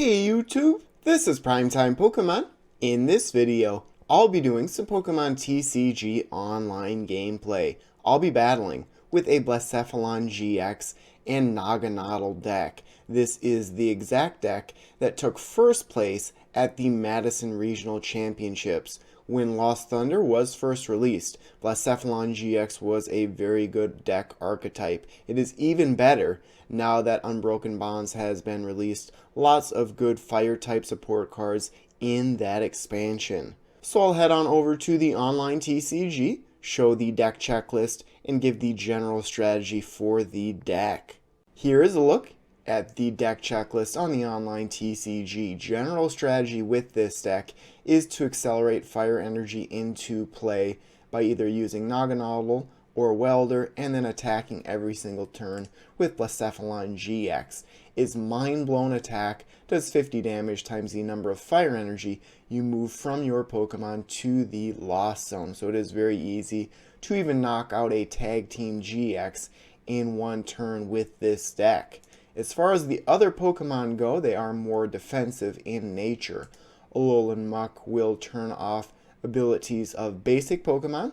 Hey YouTube, this is Primetime Pokemon. In this video, I'll be doing some Pokemon TCG online gameplay. I'll be battling with a Blacephalon GX and Naganadel deck. This is the exact deck that took first place at the Madison Regional Championships. When Lost Thunder was first released, Blacephalon GX was a very good deck archetype. It is even better now that Unbroken Bonds has been released. Lots of good fire type support cards in that expansion. So I'll head on over to the online TCG, show the deck checklist, and give the general strategy for the deck. Here is a look at the deck checklist on the online TCG. General strategy with this deck is to accelerate fire energy into play by either using Naganadel or Welder and then attacking every single turn with Blacephalon GX. Its mind-blown attack does 50 damage times the number of fire energy you move from your Pokemon to the Lost Zone. So it is very easy to even knock out a tag team GX in one turn with this deck. As far as the other Pokemon go, they are more defensive in nature. Alolan Muck will turn off abilities of basic Pokemon,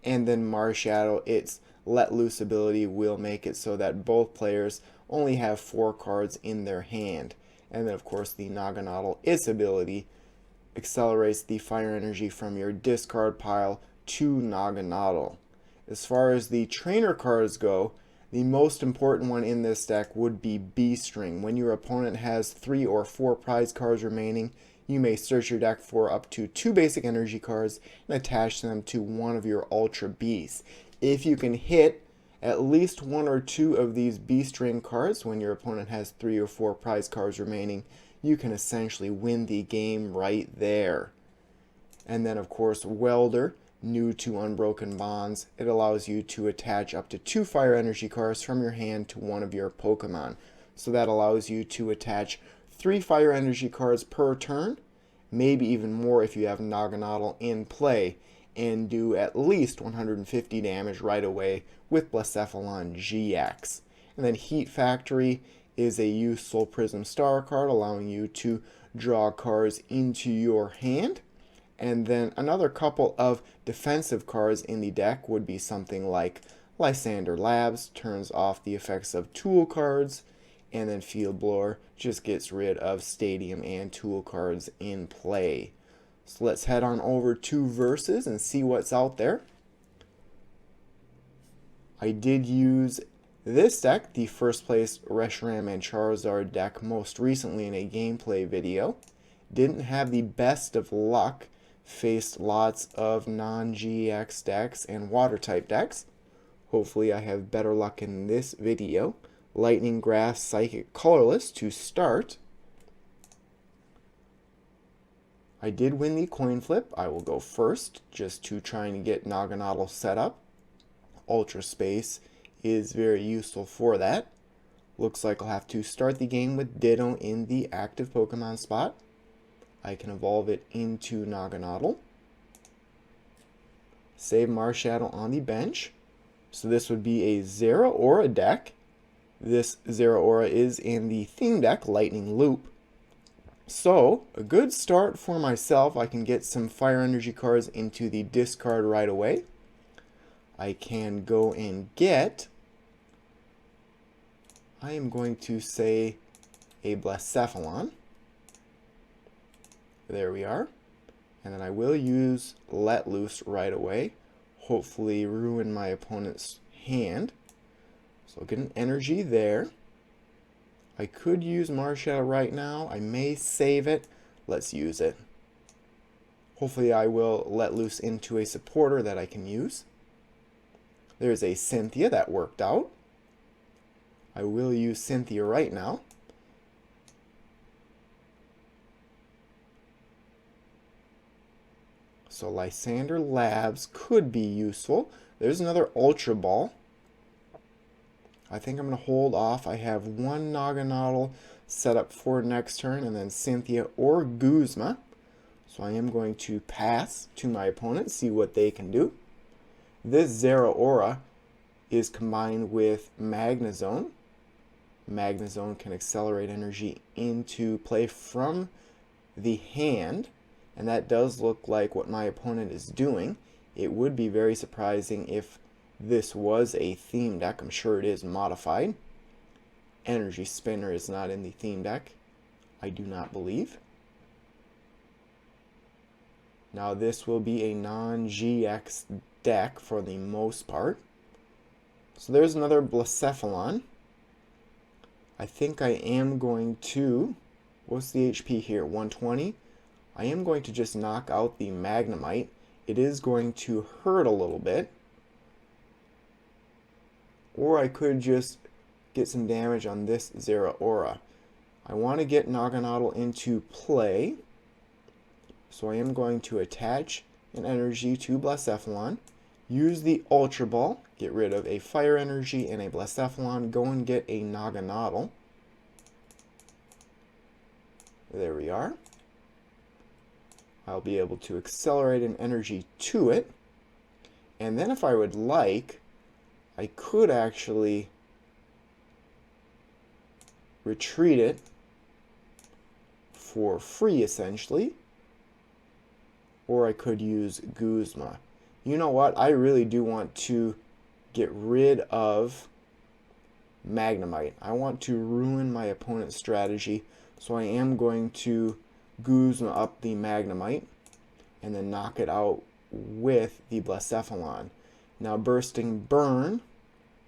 and then Marshadow, its Let Loose ability, will make it so that both players only have 4 cards in their hand. And then of course the Naganadel, its ability, accelerates the fire energy from your discard pile to Naganadel. As far as the trainer cards go, the most important one in this deck would be B-String. When your opponent has 3 or 4 prize cards remaining, you may search your deck for up to 2 basic energy cards and attach them to one of your Ultra Beasts. If you can hit at least 1 or 2 of these B-String cards when your opponent has 3 or 4 prize cards remaining, you can essentially win the game right there. And then of course Welder, new to Unbroken Bonds, it allows you to attach up to 2 fire energy cards from your hand to one of your Pokemon. So that allows you to attach 3 fire energy cards per turn, maybe even more if you have Naganadel in play, and do at least 150 damage right away with Blacephalon GX. And then Heat Factory is a useful Prism Star card, allowing you to draw cards into your hand. And then another couple of defensive cards in the deck would be something like Lysander Labs, turns off the effects of tool cards, and then Field Blower just gets rid of stadium and tool cards in play. So let's head on over to Versus and see what's out there. I did use this deck, the first place Reshiram and Charizard deck, most recently in a gameplay video. Didn't have the best of luck. Faced lots of non-GX decks and water type decks. Hopefully I have better luck in this video. Lightning Grass, Psychic, Colorless to start. I did win the coin flip. I will go first just to try and get Naganadel set up. Ultra Space is very useful for that. Looks like I'll have to start the game with Ditto in the active Pokemon spot. I can evolve it into Naganadel. Save Marshadow on the bench. So this would be a Zeraora deck. This Zeraora is in the theme deck, Lightning Loop. So, a good start for myself. I can get some fire energy cards into the discard right away. I can go and get, I am going to say, a Blacephalon. There we are. And then I will use Let Loose right away. Hopefully ruin my opponent's hand. So I'll get an energy there. I could use Marshadow right now. I may save it. Let's use it. Hopefully I will let loose into a supporter that I can use. There's a Cynthia that worked out. I will use Cynthia right now. So Lysander Labs could be useful. There's another Ultra Ball. I think I'm going to hold off. I have 1 Naganadel set up for next turn, and then Cynthia or Guzma. So I am going to pass to my opponent, see what they can do. This Zeraora is combined with Magnezone. Magnezone can accelerate energy into play from the hand, and that does look like what my opponent is doing. It would be very surprising if this was a theme deck. I'm sure it is modified. Energy Spinner is not in the theme deck, I do not believe. Now this will be a non-GX deck for the most part. So there's another Blacephalon. I think I am going to, what's the HP here, 120? I am going to just knock out the Magnemite. It is going to hurt a little bit. Or I could just get some damage on this Zeraora. I want to get Naganadel into play. So I am going to attach an energy to Blacephalon. Use the Ultra Ball. Get rid of a Fire Energy and a Blacephalon. Go and get a Naganadel. There we are. I'll be able to accelerate an energy to it. And then if I would like, I could actually retreat it for free, essentially. Or I could use Guzma. You know what? I really do want to get rid of Magnemite. I want to ruin my opponent's strategy, so I am going to Guzma up the Magnemite and then knock it out with the Blacephalon. Now Bursting Burn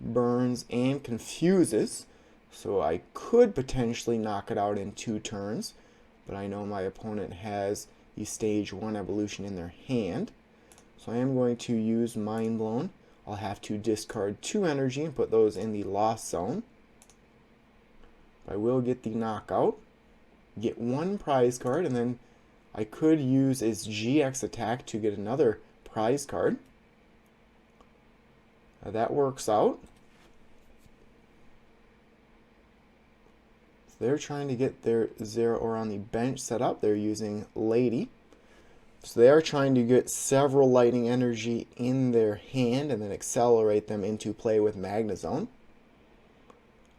burns and confuses, so I could potentially knock it out in 2 turns, but I know my opponent has the stage 1 evolution in their hand. So I am going to use Mind Blown. I'll have to discard 2 energy and put those in the lost zone. I will get the knockout, get 1 prize card, and then I could use its GX attack to get another prize card. Now that works out. So they're trying to get their Zeraora on the bench set up. They're using Lady. So they are trying to get several lightning energy in their hand and then accelerate them into play with Magnezone.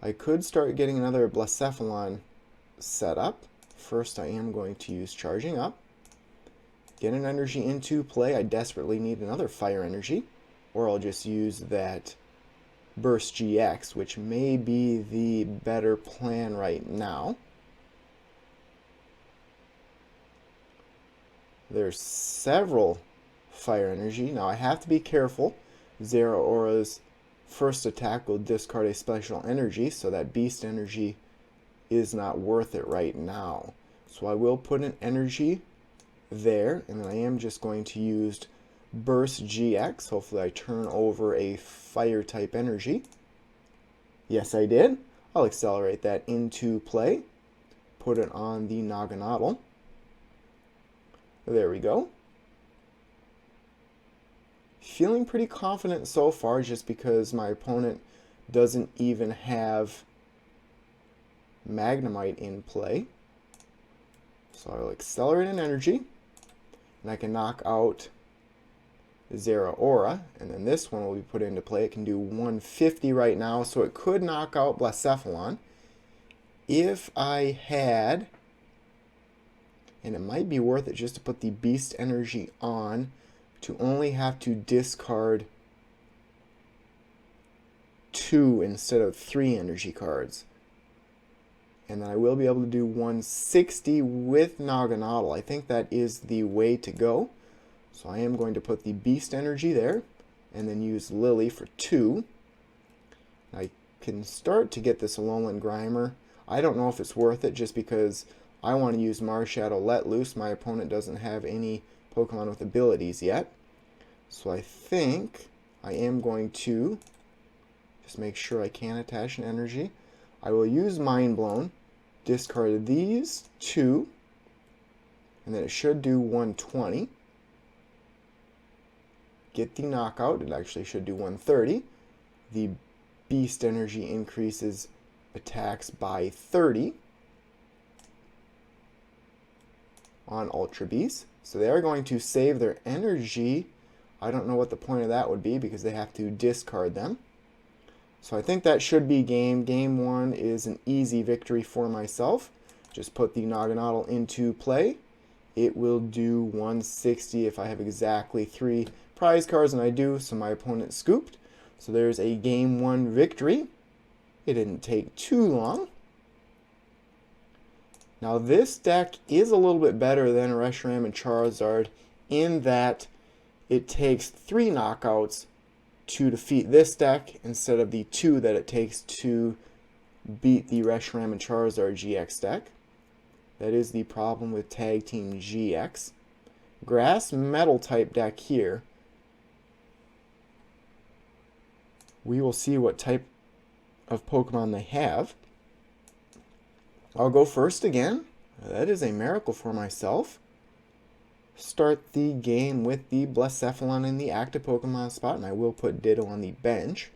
I could start getting another Blacephalon set up. First I am going to use Charging Up. Get an energy into play. I desperately need another Fire Energy. Or I'll just use that Burst GX, which may be the better plan right now. There's several Fire Energy. Now I have to be careful. Zeraora's first attack will discard a special energy, so that Beast Energy is not worth it right now. So I will put an energy there, and then I am just going to use Burst GX. Hopefully I turn over a Fire type energy. Yes, I did. I'll accelerate that into play. Put it on the Naganadel. There we go. Feeling pretty confident so far just because my opponent doesn't even have Magnemite in play. So I'll accelerate an energy, and I can knock out Zeraora, and then this one will be put into play. It can do 150 right now, so it could knock out Blacephalon. If I had, and it might be worth it just to put the Beast Energy on, to only have to discard 2 instead of 3 energy cards. And then I will be able to do 160 with Naganadel. I think that is the way to go. So I am going to put the Beast Energy there, and then use Lily for 2. I can start to get this Alolan Grimer. I don't know if it's worth it just because I want to use Marshadow Let Loose. My opponent doesn't have any Pokemon with abilities yet. So I think I am going to just make sure I can attach an energy. I will use Mind Blown, discard these 2, and then it should do 120. Get the knockout. It actually should do 130. The Beast Energy increases attacks by 30 on Ultra Beast. So they are going to save their energy. I don't know what the point of that would be because they have to discard them. So I think that should be game. Game 1 is an easy victory for myself. Just put the Naganadel into play. It will do 160 if I have exactly 3 prize cards, and I do, so my opponent scooped. So there's a game 1 victory. It didn't take too long. Now this deck is a little bit better than Reshiram and Charizard in that it takes 3 knockouts to defeat this deck instead of the 2 that it takes to beat the Reshiram and Charizard GX deck. That is the problem with Tag Team GX. Grass Metal type deck here. We will see what type of Pokemon they have. I'll go first again. That is a miracle for myself. Start the game with the Blacephalon in the active Pokemon spot, and I will put Ditto on the bench.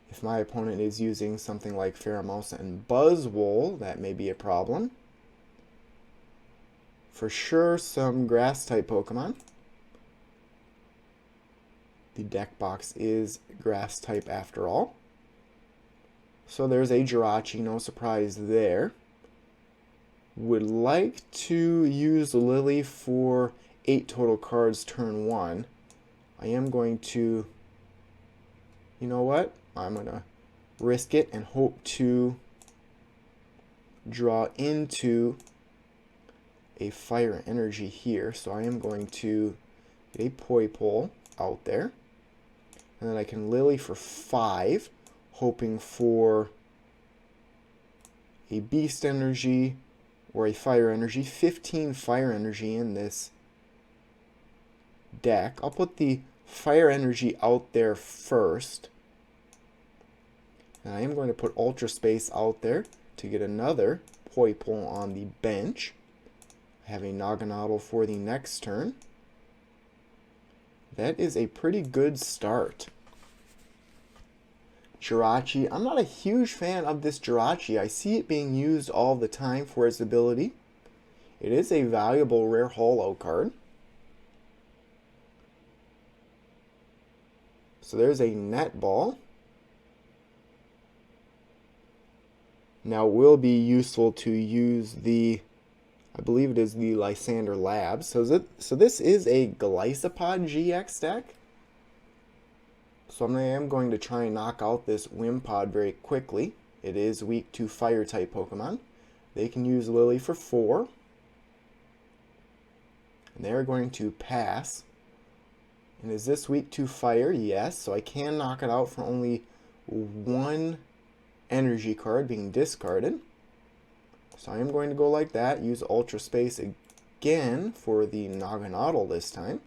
If my opponent is using something like Pheromosa and Buzzwole, that may be a problem. For sure, some Grass-type Pokemon. The deck box is Grass-type after all. So there's a Jirachi, no surprise there. Would like to use Lily for 8 total cards turn 1. I am going to, you know what? I'm going to risk it and hope to draw into a Fire Energy here. So I am going to get a Poipole out there. And then I can Lily for 5, hoping for a Beast Energy or a Fire Energy. 15 Fire Energy in this deck. I'll put the Fire Energy out there first. And I am going to put Ultra Space out there to get another Poipole on the bench. I have a Naganadel for the next turn. That is a pretty good start. Jirachi. I'm not a huge fan of this Jirachi. I see it being used all the time for its ability. It is a valuable rare holo card. So there's a Netball. Now it will be useful to use the, I believe it is the Lysander Labs. So this is a Glycopod GX deck. So I am going to try and knock out this Wimpod very quickly. It is weak to Fire type Pokemon. They can use Lily for 4. And they're going to pass. And is this weak to Fire? Yes. So I can knock it out for only 1 energy card being discarded. So I am going to go like that. Use Ultra Space again for the Naganadel this time.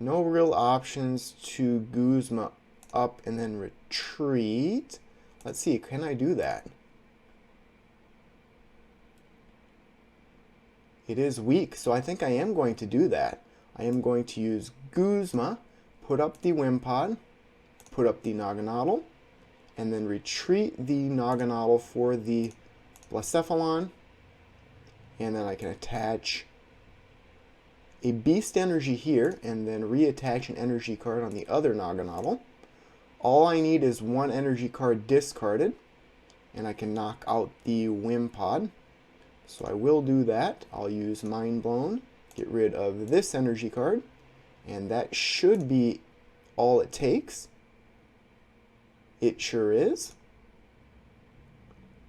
No real options to Guzma up and then retreat. Let's see, can I do that? It is weak, so I think I am going to do that. I am going to use Guzma, put up the Wimpod, put up the Naganadel, and then retreat the Naganadel for the Blacephalon. And then I can attach a Beast Energy here, and then reattach an energy card on the other Naganadel. All I need is 1 energy card discarded, and I can knock out the Wimpod. So I will do that. I'll use Mind Blown, get rid of this energy card, and that should be all it takes. It sure is.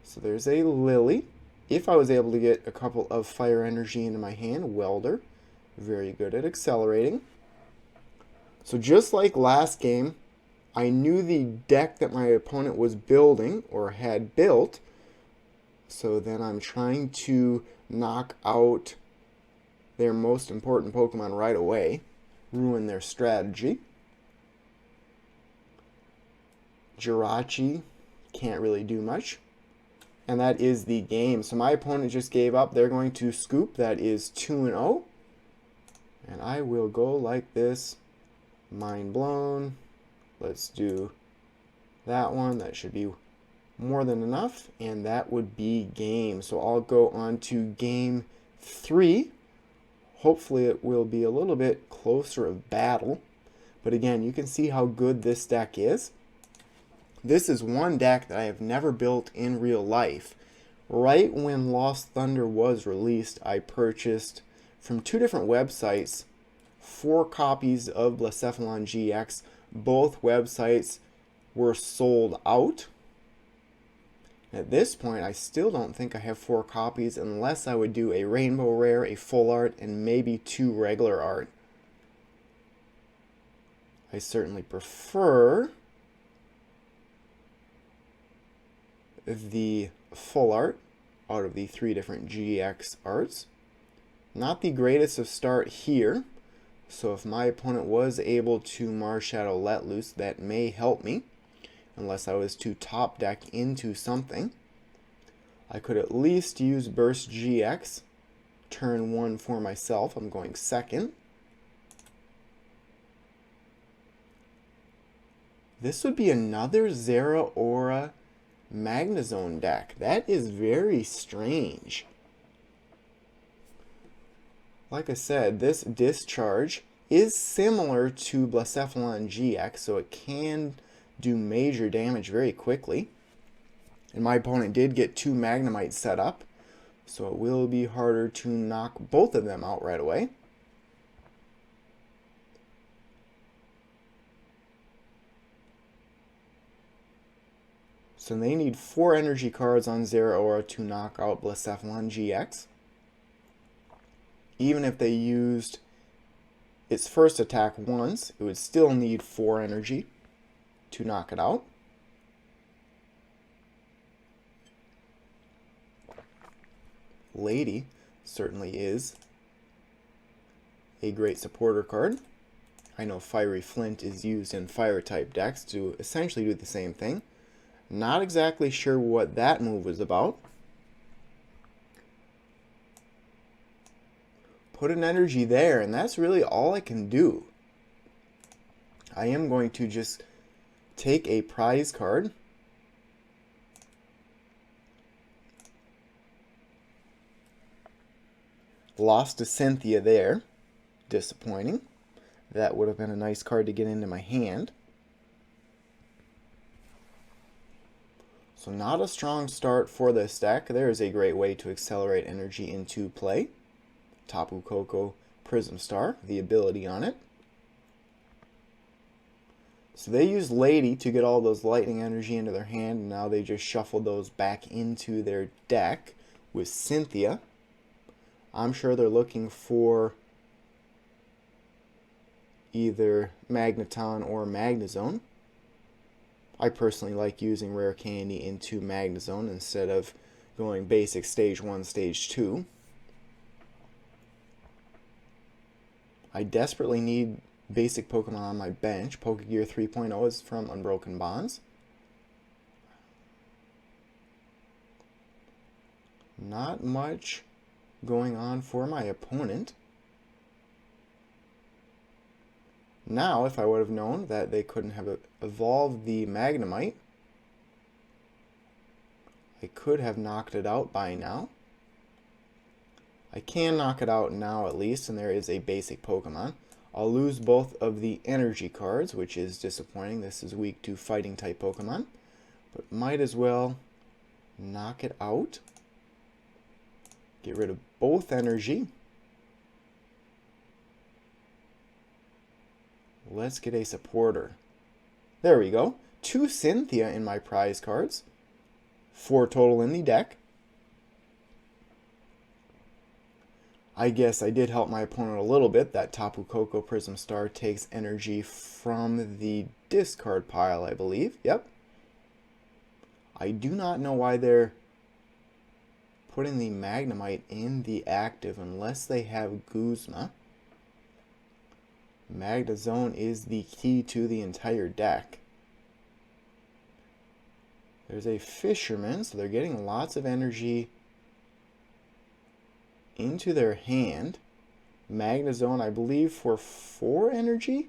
So there's a Lily. If I was able to get a couple of Fire Energy into my hand, Welder. Very good at accelerating. So just like last game, I knew the deck that my opponent was building or had built. So then I'm trying to knock out their most important Pokemon right away. Ruin their strategy. Jirachi can't really do much. And that is the game. So my opponent just gave up. They're going to scoop. That is 2-0. And I will go like this. Mind Blown. Let's do that one. That should be more than enough, and that would be game. So I'll go on to game 3. Hopefully it will be a little bit closer of battle. But again, you can see how good this deck is. This is one deck that I have never built in real life. Right when Lost Thunder was released, I purchased from 2 different websites 4 copies of Blacephalon GX. Both websites were sold out. At this point, I still don't think I have 4 copies unless I would do a rainbow rare, a full art, and maybe 2 regular art. I certainly prefer the full art out of the 3 different GX arts. Not the greatest of start here, so if my opponent was able to Marshadow Let Loose, that may help me, unless I was to top deck into something. I could at least use Burst GX, turn 1 for myself. I'm going second. This would be another Zeraora Magnezone deck. That is very strange. Like I said, this discharge is similar to Blacephalon GX, so it can do major damage very quickly. And my opponent did get 2 Magnemites set up, so it will be harder to knock both of them out right away. So they need 4 energy cards on Zeraora to knock out Blacephalon GX. Even if they used its first attack once, it would still need 4 energy to knock it out. Lady certainly is a great supporter card. I know Fiery Flint is used in fire type decks to essentially do the same thing. Not exactly sure what that move was about. Put an energy there, and that's really all I can do. I am going to just take a prize card. Lost to Cynthia there. Disappointing. That would have been a nice card to get into my hand. So not a strong start for this deck. There is a great way to accelerate energy into play. Tapu Koko Prism Star, the ability on it. So they used Lady to get all those lightning energy into their hand, and now they just shuffled those back into their deck with Cynthia. I'm sure they're looking for either Magneton or Magnezone. I personally like using Rare Candy into Magnezone instead of going basic Stage 1, Stage 2. I desperately need basic Pokemon on my bench. Pokegear 3.0 is from Unbroken Bonds. Not much going on for my opponent. Now, if I would have known that they couldn't have evolved the Magnemite, I could have knocked it out by now. I can knock it out now at least, and there is a basic Pokemon. I'll lose both of the energy cards, which is disappointing. This is weak to fighting type Pokemon, but might as well knock it out. Get rid of both energy. Let's get a supporter. There we go. 2 Cynthia in my prize cards. 4 total in the deck. I guess I did help my opponent a little bit. That Tapu Koko Prism Star takes energy from the discard pile, I believe. Yep. I do not know why they're putting the Magnemite in the active unless they have Guzma. Magnezone is the key to the entire deck. There's a Fisherman, so they're getting lots of energy into their hand. Magnezone, I believe, for 4 energy,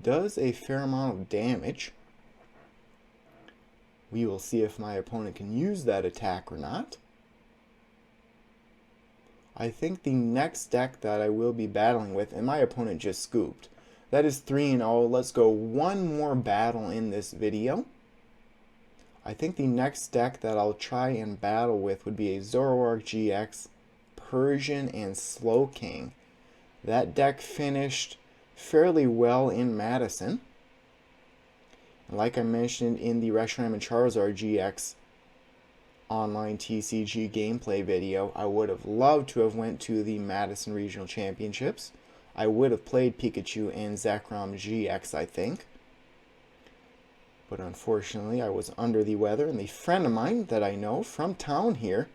does a fair amount of damage. We will see if my opponent can use that attack or not. I think the next deck that I will be battling with, and my opponent just scooped. That is 3-0. Let's go one more battle in this video. I think the next deck that I'll try and battle with would be a Zoroark GX, Persian, and Slowking. That deck finished fairly well in Madison. And like I mentioned in the Reshiram and Charizard GX online TCG gameplay video, I would have loved to have went to the Madison Regional Championships. I would have played Pikachu and Zekrom GX, I think. But unfortunately, I was under the weather, and a friend of mine that I know from town here,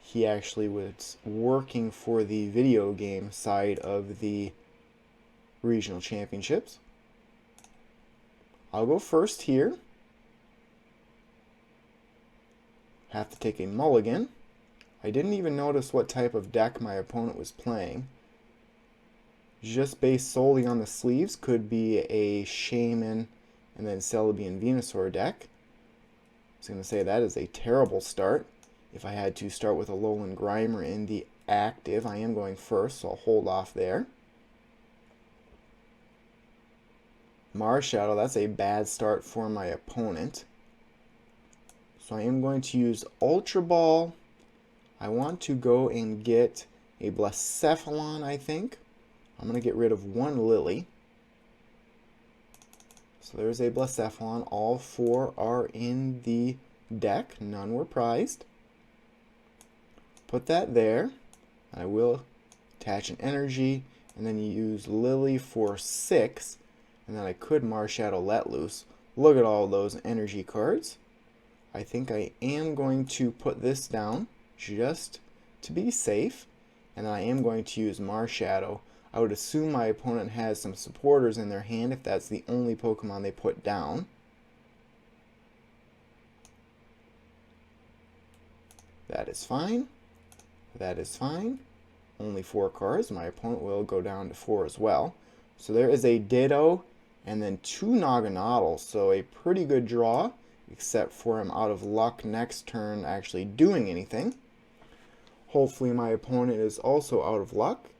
he actually was working for the video game side of the regional championships. I'll go first here. Have to take a mulligan. I didn't even notice what type of deck my opponent was playing. Just based solely on the sleeves, could be a Shaman and then Celebi and Venusaur deck. I was going to say that is a terrible start. If I had to start with a Alolan Grimer in the active, I am going first, so I'll hold off there. Marshadow, that's a bad start for my opponent. So I am going to use Ultra Ball. I want to go and get a Blacephalon, I think. I'm going to get rid of one Lily. So there's a Blacephalon. All 4 are in the deck. None were prized. Put that there. I will attach an energy and then use Lily for 6. And then I could Marshadow Let Loose. Look at all those energy cards. I think I am going to put this down just to be safe. And I am going to use Marshadow. I would assume my opponent has some supporters in their hand if that's the only Pokemon they put down. That is fine. That is fine. Only 4 cards. My opponent will go down to 4 as well. So there is a Ditto and then 2 Naganadel. So a pretty good draw, except for I'm out of luck next turn actually doing anything. Hopefully my opponent is also out of luck.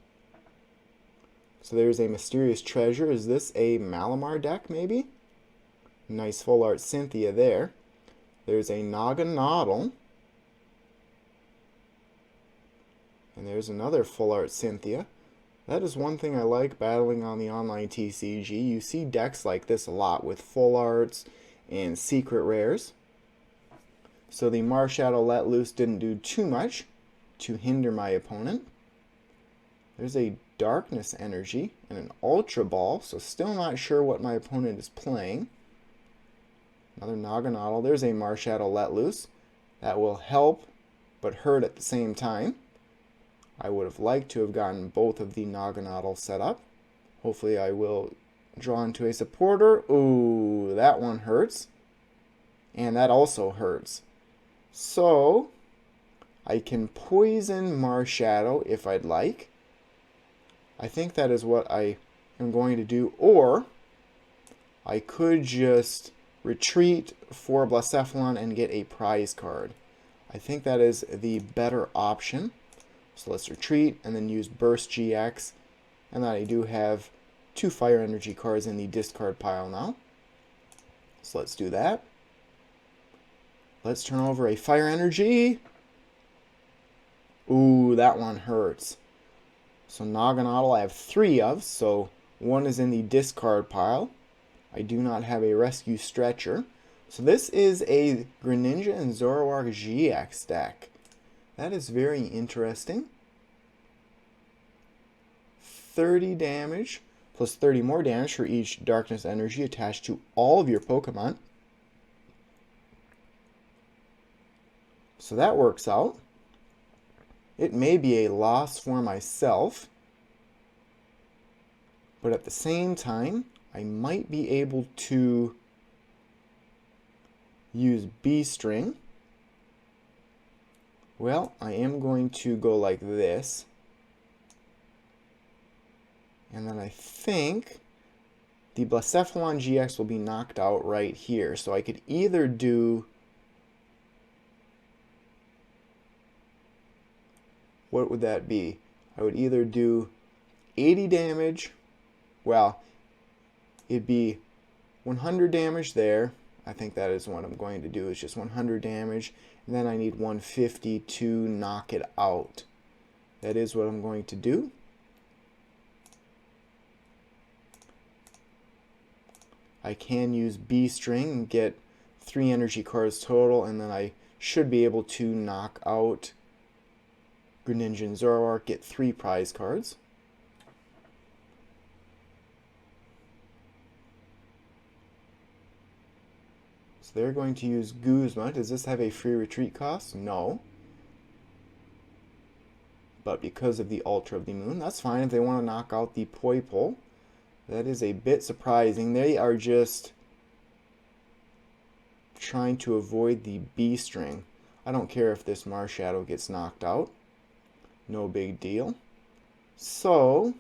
So there's a Mysterious Treasure. Is this a Malamar deck, maybe? Nice full art Cynthia there. There's a Naganadel. And there's another full art Cynthia. That is one thing I like battling on the online TCG. You see decks like this a lot with full arts and secret rares. So the Marshadow Let Loose didn't do too much to hinder my opponent. There's a Darkness Energy and an Ultra Ball, so still not sure what my opponent is playing. Another Naganadel. There's a Marshadow Let Loose. That will help, but hurt at the same time. I would have liked to have gotten both of the Naganadel set up. Hopefully I will draw into a supporter. Ooh, that one hurts. And that also hurts. So, I can poison Marshadow if I'd like. I think that is what I am going to do. Or, I could just retreat for Blacephalon and get a prize card. I think that is the better option. So let's retreat and then use Burst GX. And then I do have 2 Fire Energy cards in the discard pile now. So let's do that. Let's turn over a Fire Energy. Ooh, that one hurts. So Naganadel I have 3 of, so 1 is in the discard pile. I do not have a Rescue Stretcher. So this is a Greninja and Zoroark GX deck. That is very interesting. 30 damage, plus 30 more damage for each Darkness Energy attached to all of your Pokemon. So that works out. It may be a loss for myself, but at the same time, I might be able to use B-String. Well, I am going to go like this. And then I think the Blacephalon GX will be knocked out right here. So I could either do... what would that be? I would either do 80 damage. Well, it'd be 100 damage there. I think that is what I'm going to do, is just 100 damage. And then I need 150 to knock it out. That is what I'm going to do. I can use B-String and get 3 energy cards total, and then I should be able to knock out Greninja and Zoroark, get 3 prize cards. So they're going to use Guzma. Does this have a free retreat cost? No. But because of the Ultra of the Moon, that's fine if they want to knock out the Poipole. That is a bit surprising. They are just trying to avoid the B-String. I don't care if this Marshadow gets knocked out. No big deal. So,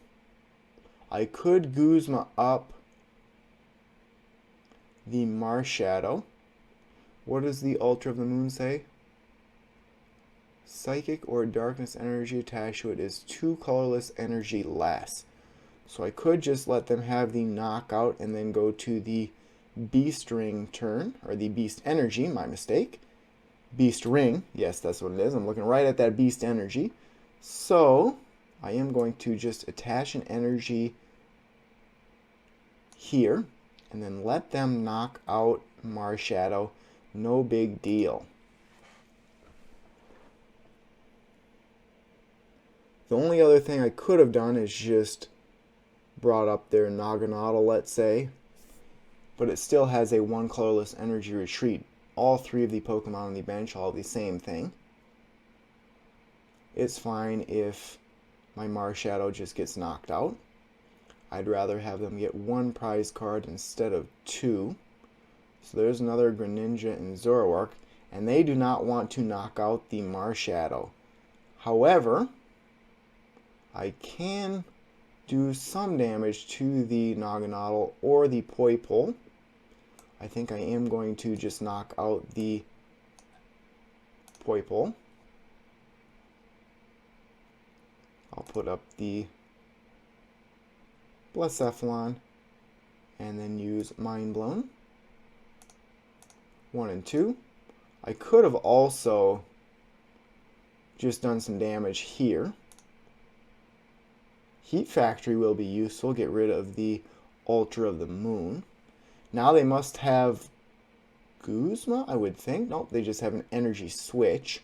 I could Guzma up the Marshadow. What does the Ultra of the Moon say? Psychic or Darkness energy attached to it is 2 colorless energy less. So I could just let them have the knockout and then go to the Beast Ring turn, or the Beast Energy, my mistake. Beast Ring, yes, that's what it is. I'm looking right at that Beast Energy. So I am going to just attach an energy here and then let them knock out Marshadow. No big deal. The only other thing I could have done is just brought up their Naganadel, let's say, but it still has a 1 colorless energy retreat. All 3 of the Pokemon on the bench all have the same thing. It's fine if my Marshadow just gets knocked out. I'd rather have them get 1 prize card instead of 2. So there's another Greninja and Zoroark, and they do not want to knock out the Marshadow. However, I can do some damage to the Naganadel or the Poipole. I think I am going to just knock out the Poipole. I'll put up the Blacephalon and then use Mind Blown. 1 and 2. I could have also just done some damage here. Heat Factory will be useful, get rid of the Ultra of the Moon. Now they must have Guzma, I would think. Nope, they just have an energy switch.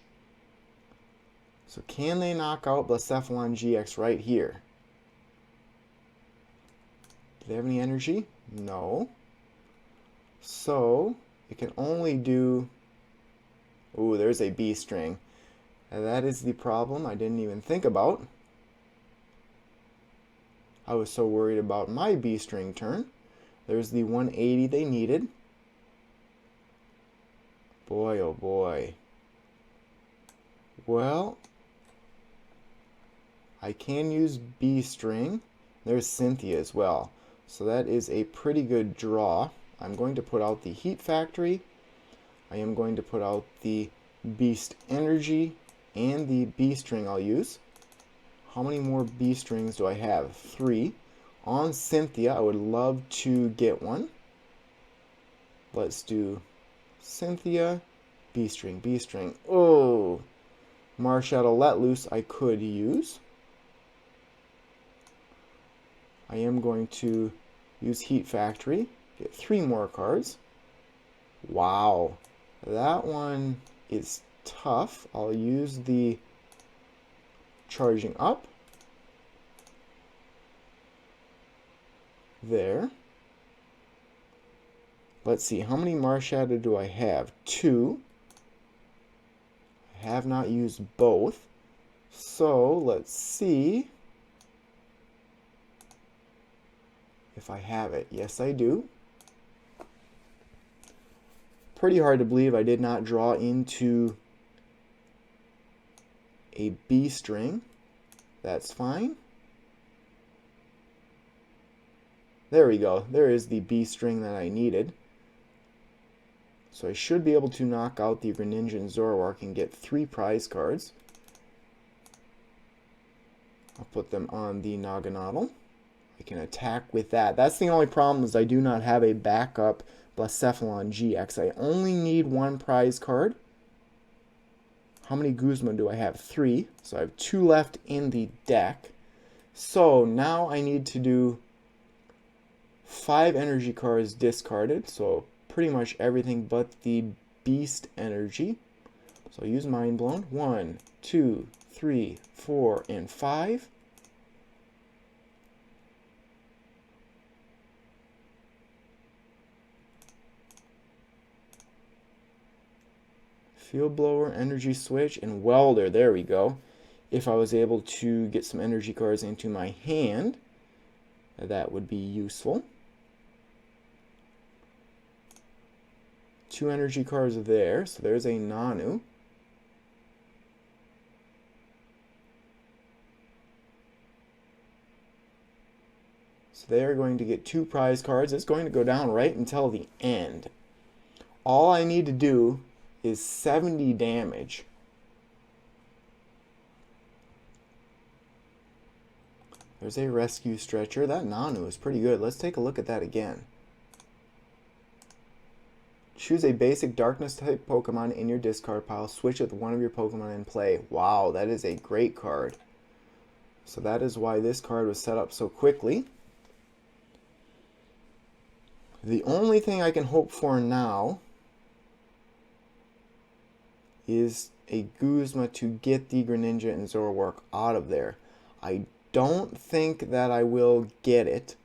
So can they knock out Blacephalon GX right here? Do they have any energy? No. So it can only do... Ooh, there's a B-String. And that is the problem I didn't even think about. I was so worried about my B-String turn. There's the 180 they needed. Boy, oh boy. Well, I can use B-String. There's Cynthia as well. So that is a pretty good draw. I'm going to put out the Heat Factory. I am going to put out the Beast Energy and the B-String I'll use. How many more B-Strings do I have? 3. On Cynthia, I would love to get one. Let's do Cynthia, B-String, B-String. Oh! Marshadow Let Loose I could use. I am going to use Heat Factory, get 3 more cards. Wow. That one is tough. I'll use the Charging Up. There. Let's see, how many Marshadow do I have? 2. I have not used both. So, let's see if I have it. Yes, I do. Pretty hard to believe I did not draw into a B-String. That's fine. There we go. There is the B string that I needed. So I should be able to knock out the Greninja and Zoroark and get 3 prize cards. I'll put them on the Naganadel. I can attack with that. That's the only problem, is I do not have a backup Blacephalon GX. I only need 1 prize card. How many Guzma do I have? 3. So I have 2 left in the deck. So now I need to do 5 energy cards discarded. So pretty much everything but the Beast energy. So I'll use Mind Blown. 1, 2, 3, 4, and 5. Field Blower, Energy Switch, and Welder. There we go. If I was able to get some energy cards into my hand, that would be useful. 2 energy cards there. So there's a Nanu. So they are going to get 2 prize cards. It's going to go down right until the end. All I need to do is 70 damage. There's a Rescue Stretcher. That Nanu is pretty good. Let's take a look at that again. Choose a basic Darkness type Pokemon in your discard pile. Switch with one of your Pokemon in play. Wow, that is a great card. So that is why this card was set up so quickly. The only thing I can hope for now is a Guzma to get the Greninja and Zoroark out of there. I don't think that I will get it.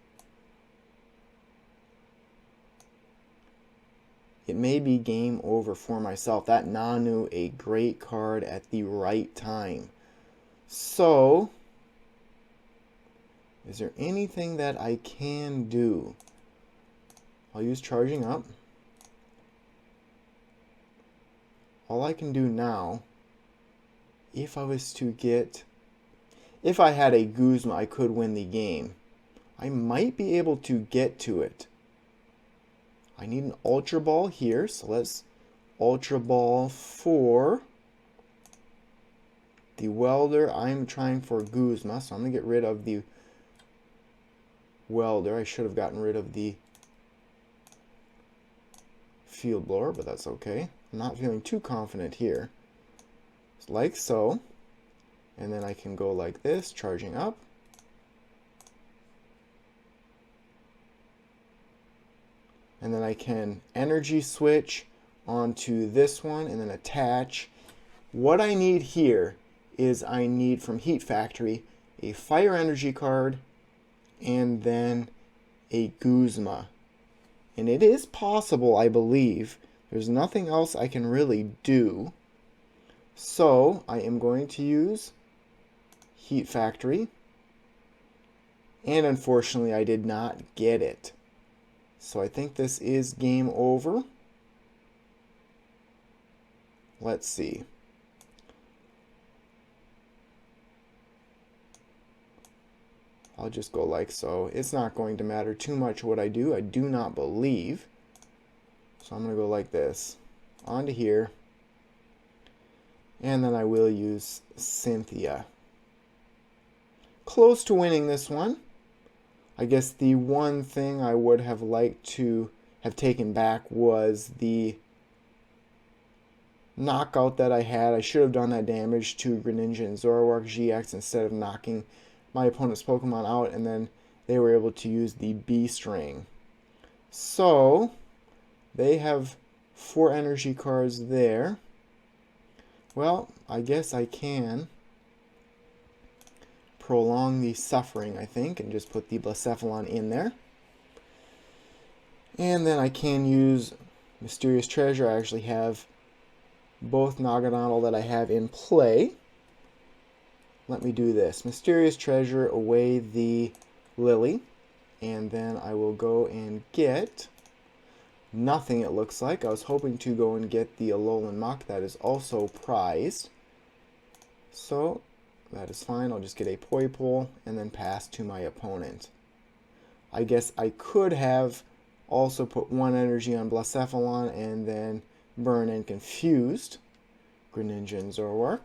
It may be game over for myself. That Nanu, a great card at the right time. So, is there anything that I can do? I'll use Charging Up. All I can do now, if I was to get, if I had a Guzma, I could win the game. I might be able to get to it. I need an Ultra Ball here, so let's Ultra Ball for the Welder. I'm trying for Guzma, so I'm going to get rid of the Welder. I should have gotten rid of the Field Blower, but that's okay. I'm not feeling too confident here. Like so. And then I can go like this, Charging Up. And then I can Energy Switch onto this one and then attach. What I need here is I need from Heat Factory a Fire Energy card and then a Guzma. And it is possible, I believe. There's nothing else I can really do. So I am going to use Heat Factory. And unfortunately, I did not get it. So I think this is game over. Let's see. I'll just go like so. It's not going to matter too much what I do. I do not believe. So I'm going to go like this. Onto here. And then I will use Cynthia. Close to winning this one. I guess the one thing I would have liked to have taken back was the knockout that I had. I should have done that damage to Greninja and Zoroark GX instead of knocking my opponent's Pokemon out, and then they were able to use the B string. So they have 4 energy cards there. Well, I guess I can prolong the suffering, I think, and just put the Blacephalon in there. And then I can use Mysterious Treasure. I actually have both Naganadel that I have in play. Let me do this. Mysterious Treasure, away the Lily. And then I will go and get nothing, it looks like. I was hoping to go and get the Alolan Muck. That is also prized. So that is fine. I'll just get a Poipole and then pass to my opponent. I guess I could have also put 1 energy on Blacephalon and then burn and confused Greninja and Zoroark.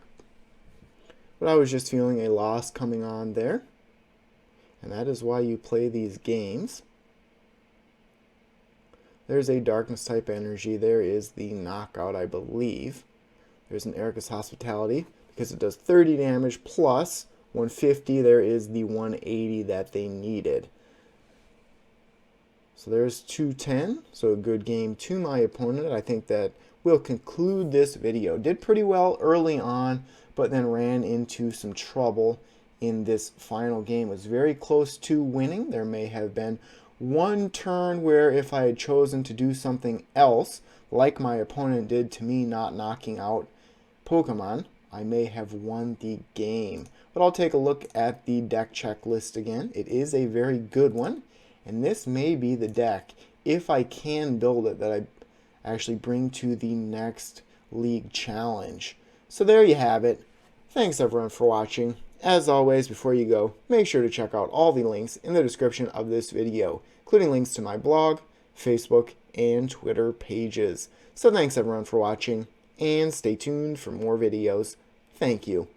But I was just feeling a loss coming on there. And that is why you play these games. There's a Darkness type energy. There is the Knockout, I believe. There's an Erica's Hospitality because it does 30 damage plus 150. There is the 180 that they needed. So there's 210. So a good game to my opponent. I think that will conclude this video. Did pretty well early on, but then ran into some trouble in this final game. Was very close to winning. There may have been one turn where if I had chosen to do something else, like my opponent did to me, not knocking out Pokemon, I may have won the game. But I'll take a look at the deck checklist again. It is a very good one, and this may be the deck, if I can build it, that I actually bring to the next league challenge. So there you have it. Thanks everyone for watching. As always, before you go, make sure to check out all the links in the description of this video, including links to my blog, Facebook, and Twitter pages. So thanks everyone for watching, and stay tuned for more videos. Thank you.